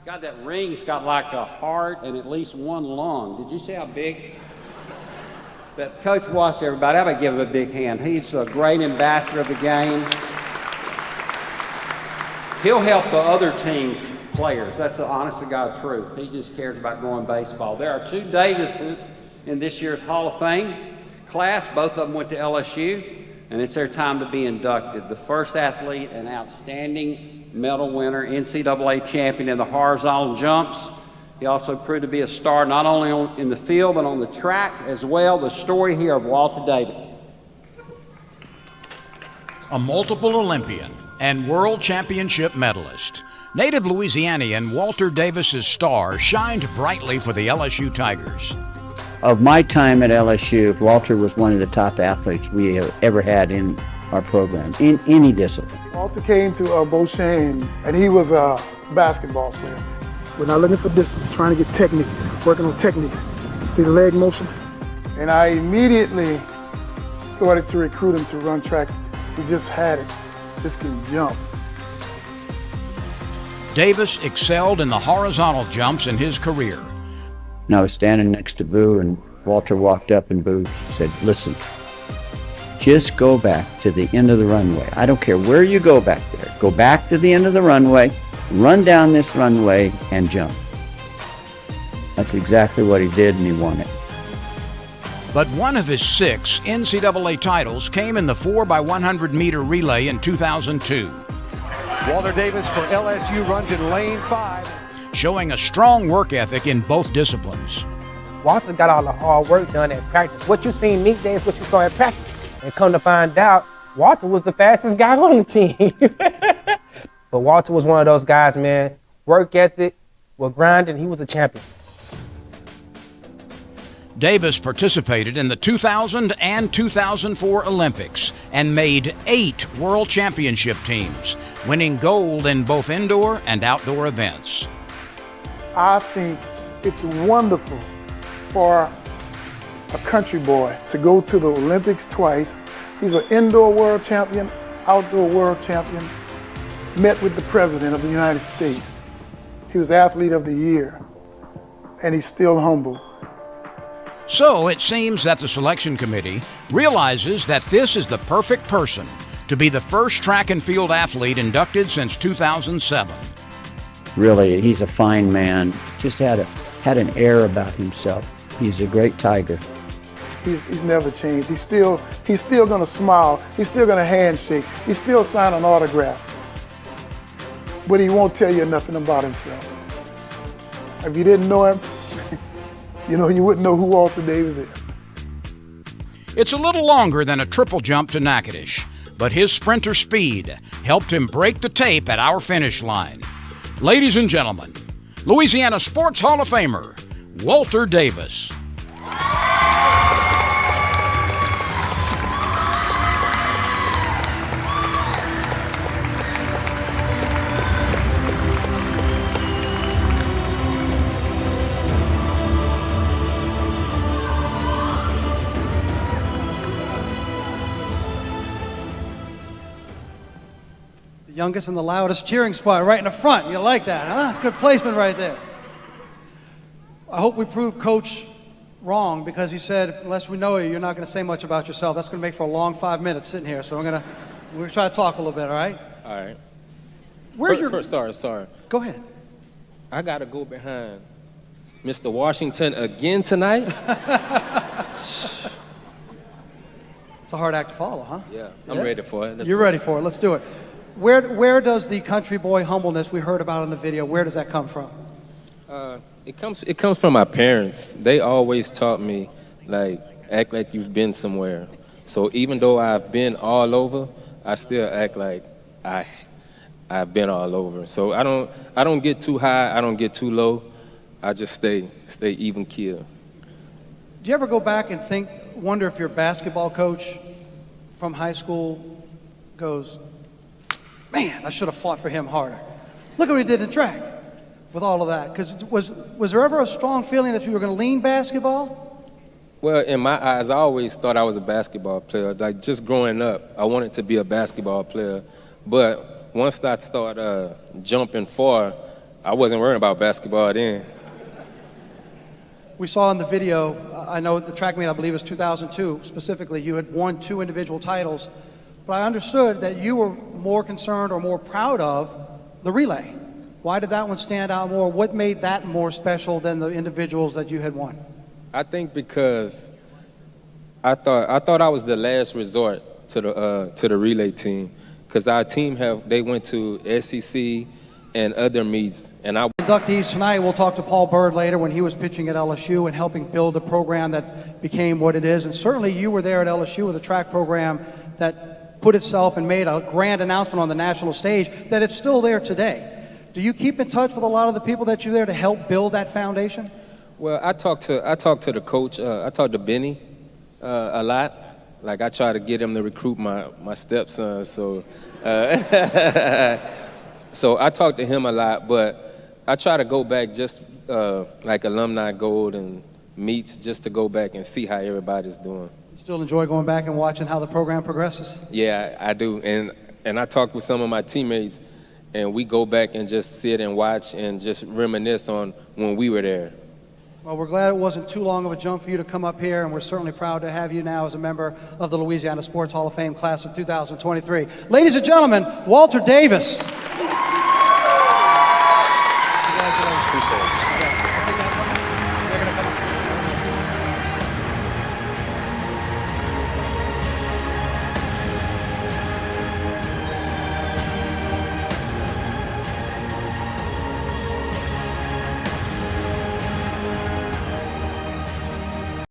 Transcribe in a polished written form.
God, that ring's got like a heart and at least one lung. Did you see how big? But Coach Wass, everybody, I'm going to give him a big hand. He's a great ambassador of the game. He'll help the other team's players. That's the honest to God truth. He just cares about growing baseball. There are 2 Davises in this year's Hall of Fame class. Both of them went to LSU, and it's their time to be inducted. The first athlete and outstanding medal winner, NCAA champion in the horizontal jumps. He also proved to be a star not only in the field, but on the track as well. The story here of Walter Davis. A multiple Olympian and world championship medalist, native Louisianian Walter Davis's star shined brightly for the LSU Tigers. Of my time at LSU, Walter was one of the top athletes we have ever had in our program, in any discipline. Walter came to Beauchesne, and he was a basketball player. We're not looking for distance, trying to get technique, working on technique. See the leg motion? And I immediately started to recruit him to run track. He just had it, just can jump. Davis excelled in the horizontal jumps in his career. And I was standing next to Boo, and Walter walked up, and Boo said, "Listen, just go back to the end of the runway. I don't care where you go back there. Go back to the end of the runway, run down this runway, and jump." That's exactly what he did, and he won it. But one of his 6 NCAA titles came in the 4x100 meter relay in 2002. Walter Davis for LSU runs in lane 5. Showing a strong work ethic in both disciplines. Walter got all the hard work done at practice. What you seen meet day is what you saw at practice. And come to find out, Walter was the fastest guy on the team. But Walter was one of those guys, man, work ethic, was grinding, he was a champion. Davis participated in the 2000 and 2004 Olympics and made 8 World Championship teams, winning gold in both indoor and outdoor events. I think it's wonderful for a country boy to go to the Olympics twice. He's an indoor world champion, outdoor world champion, met with the President of the United States. He was Athlete of the Year, and he's still humble. So it seems that the selection committee realizes that this is the perfect person to be the first track and field athlete inducted since 2007. Really, he's a fine man. Just had an air about himself. He's a great Tiger. He's never changed. He's still gonna smile. He's still gonna handshake. He's still sign an autograph. But he won't tell you nothing about himself. If you didn't know him, you wouldn't know who Walter Davis is. It's a little longer than a triple jump to Natchitoches, but his sprinter speed helped him break the tape at our finish line. Ladies and gentlemen, Louisiana Sports Hall of Famer, Walter Davis. Youngest and the loudest cheering spot right in the front. You like that, huh? It's good placement right there. I hope we prove Coach wrong, because he said, unless we know you, you're not going to say much about yourself. That's going to make for a long 5 minutes sitting here. So we're going to try to talk a little bit, all right? All right. Where's your... Sorry. Go ahead. I got to go behind Mr. Washington again tonight. It's a hard act to follow, huh? Yeah, I'm ready for it. You're ready for it. Let's do it. Where does the country boy humbleness we heard about in the video, where does that come from? It comes from my parents. They always taught me, act like you've been somewhere. So even though I've been all over, I still act like I've been all over. So I don't get too high, I don't get too low. I just stay even keel. Do you ever go back and wonder if your basketball coach from high school goes, man, I should have fought for him harder. Look what he did in track with all of that. Because was there ever a strong feeling that you were going to lean basketball? Well, in my eyes, I always thought I was a basketball player. Like, just growing up, I wanted to be a basketball player. But once I started jumping far, I wasn't worrying about basketball then. We saw in the video, I know the track meet, I believe it was 2002 specifically, you had won 2 individual titles, but I understood that you were more concerned or more proud of the relay. Why did that one stand out more? What made that more special than the individuals that you had won? I think because I thought I was the last resort to the relay team, because our team they went to SEC and other meets, and Inductees tonight, we'll talk to Paul Bird later when he was pitching at LSU and helping build a program that became what it is. And certainly you were there at LSU with a track program that put itself and made a grand announcement on the national stage that it's still there today. Do you keep in touch with a lot of the people that you're there to help build that foundation? Well, I talked to the coach. I talked to Benny a lot. Like, I try to get him to recruit my stepson. So, so I talked to him a lot. But I try to go back just like alumni gold and meets, just to go back and see how everybody's doing. You still enjoy going back and watching how the program progresses? Yeah, I do. And I talked with some of my teammates, and we go back and just sit and watch and just reminisce on when we were there. Well, we're glad it wasn't too long of a jump for you to come up here, and we're certainly proud to have you now as a member of the Louisiana Sports Hall of Fame class of 2023. Ladies and gentlemen, Walter Davis.